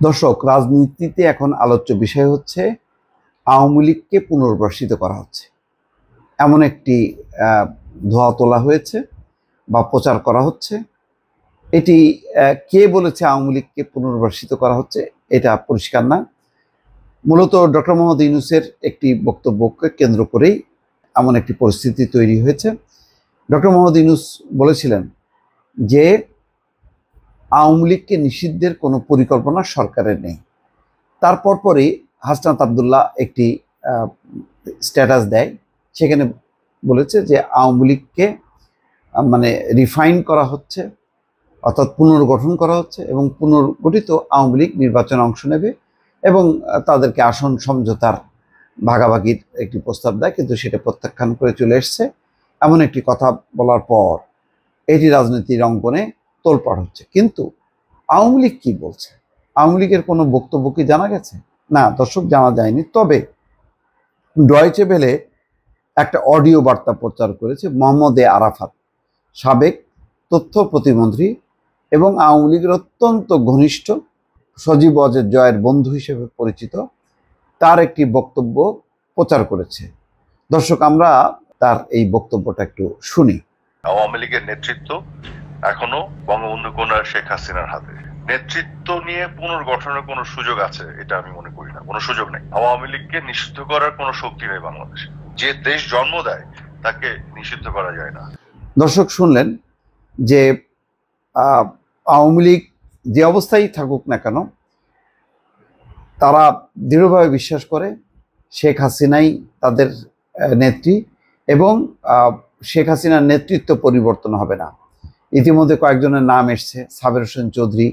দর্শক, রাজনীতিতে এখন আলোচ্য বিষয় হচ্ছে আওয়ামী লীগকে পুনর্বাসিত করা হচ্ছে, এমন একটি ধোঁয়া তোলা হয়েছে বা প্রচার করা হচ্ছে। এটি কে বলেছে আওয়ামী লীগকে পুনর্বাসিত করা হচ্ছে এটা পরিষ্কার না। মূলত ডক্টর মোহাম্মদ ইউনূসের একটি বক্তব্যকে কেন্দ্র করেই এমন একটি পরিস্থিতি তৈরি হয়েছে। ডক্টর মোহাম্মদ ইউনূস বলেছিলেন যে আওয়ামী লীগকে নিষিদ্ধের কোনো পরিকল্পনা সরকারের নেই। তারপর পরই হাসনাত আবদুল্লাহ একটি স্ট্যাটাস দেয়, সেখানে বলেছে যে আওয়ামী লীগকে মানে রিফাইন করা হচ্ছে, অর্থাৎ পুনর্গঠন করা হচ্ছে এবং পুনর্গঠিত আওয়ামী লীগ নির্বাচনে অংশ নেবে এবং তাদেরকে আসন সমঝোতার ভাগাভাগির একটি প্রস্তাব দেয়, কিন্তু সেটা প্রত্যাখ্যান করে চলে এসছে। এমন একটি কথা বলার পর এটি রাজনীতির অঙ্গনে তোলপাড় হচ্ছে। কিন্তু আওয়ামী লীগ কী বলছে? আওয়ামী লীগের কোনো বক্তব্য কি জানা গেছে? না দর্শক, জানা যায়নি। তবে ডয়েচে ভেলে একটা অডিও বার্তা প্রচার করেছে মোহাম্মদ আরাফাত, সাবেক তথ্য প্রতিমন্ত্রী এবং আওয়ামী লীগের অত্যন্ত ঘনিষ্ঠ, সজীব ওয়াজেদ জয়ের বন্ধু হিসেবে পরিচিত। তার একটি বক্তব্য প্রচার করেছে। দর্শক, আমরা তার এই বক্তব্যটা একটু শুনি। আওয়ামী লীগের নেতৃত্ব এখনো বঙ্গবন্ধু কন্যা শেখ হাসিনার হাতে। নেতৃত্ব নিয়ে পুনর্গঠনের কোনো সুযোগ আছে এটা আমি মনে করি না, কোনো সুযোগ নেই। আওয়ামী লীগকে নিষিদ্ধ করার কোনো শক্তি নেই বাংলাদেশে। যে দেশ জন্ম দেয় তাকে নিষিদ্ধ করা যায় না। দর্শক, শুনলেন যে আওয়ামী লীগ যে অবস্থায় থাকুক না কেন, তারা দৃঢ়ভাবে বিশ্বাস করে শেখ হাসিনাই তাদের নেত্রী এবং শেখ হাসিনার নেতৃত্ব পরিবর্তন হবে না। ইতিমধ্যে কয়েকজনের নাম এসছে, সাবের হোসেন চৌধুরী,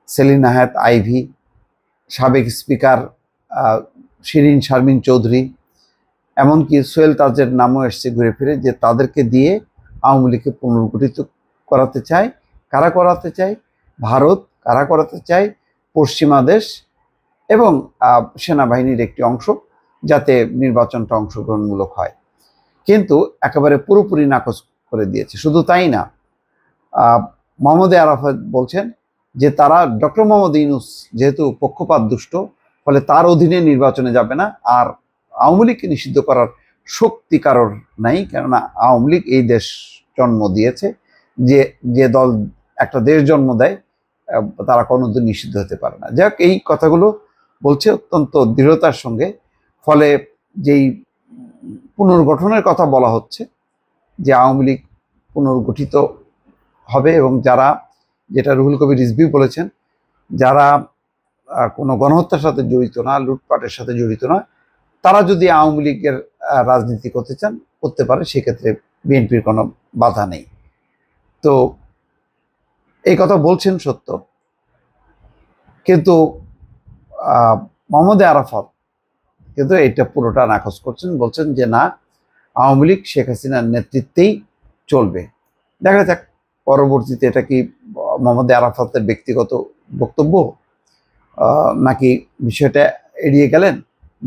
সেলিনা হায়াত আইভি, সাবেক স্পিকার শিরিন শারমিন চৌধুরী, এমনকি সোহেল তাজের নামও এসছে ঘুরে ফিরে, যে তাদেরকে দিয়ে আওয়ামী লীগকে পুনর্গঠিত করাতে চায়। কারা করাতে চায়? ভারত। কারা করাতে চায়? পশ্চিমা দেশ এবং সেনাবাহিনীর একটি অংশ, যাতে নির্বাচনটা অংশগ্রহণমূলক হয়। কিন্তু একেবারে পুরোপুরি নাকচ করে দিয়েছে। শুধু তাই না, মোহাম্মদ আরাফাত বলছেন যে তারা ডক্টর মোহাম্মদ ইউনূস যেহেতু পক্ষপাত দুষ্ট, ফলে তার অধীনে নির্বাচনে যাবে না। আর আওয়ামী লীগকে নিষিদ্ধ করার শক্তি কারোর নাই, কেননা আওয়ামী লীগ এই দেশ জন্ম দিয়েছে। যে দল একটা দেশ জন্ম দেয় তারা কোনোদিন নিষিদ্ধ হতে পারে না। যাক, এই কথাগুলো বলছে অত্যন্ত দৃঢ়তার সঙ্গে। ফলে যেই পুনর্গঠনের কথা বলা হচ্ছে, যে আওয়ামী লীগ পুনর্গঠিত হবে এবং যারা, যেটা রুহুল কবির রিজভী বলেছেন, যারা কোনো গণহত্যার সাথে জড়িত না, লুটপাটের সাথে জড়িত না, তারা যদি আওয়ামী লীগের রাজনীতি করতে চান করতে পারে, সেক্ষেত্রে বিএনপির কোনো বাধা নেই। তো এই কথা বলছেন সত্য, কিন্তু মোহাম্মদ আরাফাত কিন্তু এটা পুরোটা নাকচ করছেন। বলছেন যে না, আওয়ামী লীগ শেখ হাসিনার নেতৃত্বেই চলবে। দেখা যাক পরবর্তীতে এটা কি মোহাম্মদ আরাফাতের ব্যক্তিগত বক্তব্য, নাকি বিষয়টা এড়িয়ে গেলেন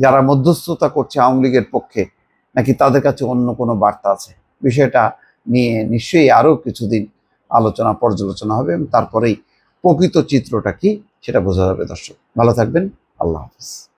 যারা মধ্যস্থতা করছে আওয়ামী লীগের পক্ষে, নাকি তাদের কাছে অন্য কোনো বার্তা আছে। বিষয়টা নিয়ে নিশ্চয়ই আরও কিছুদিন আলোচনা পর্যালোচনা হবে এবং তারপরেই প্রকৃত চিত্রটা কি সেটা বোঝা যাবে। দর্শক, ভালো থাকবেন। আল্লাহ হাফিজ।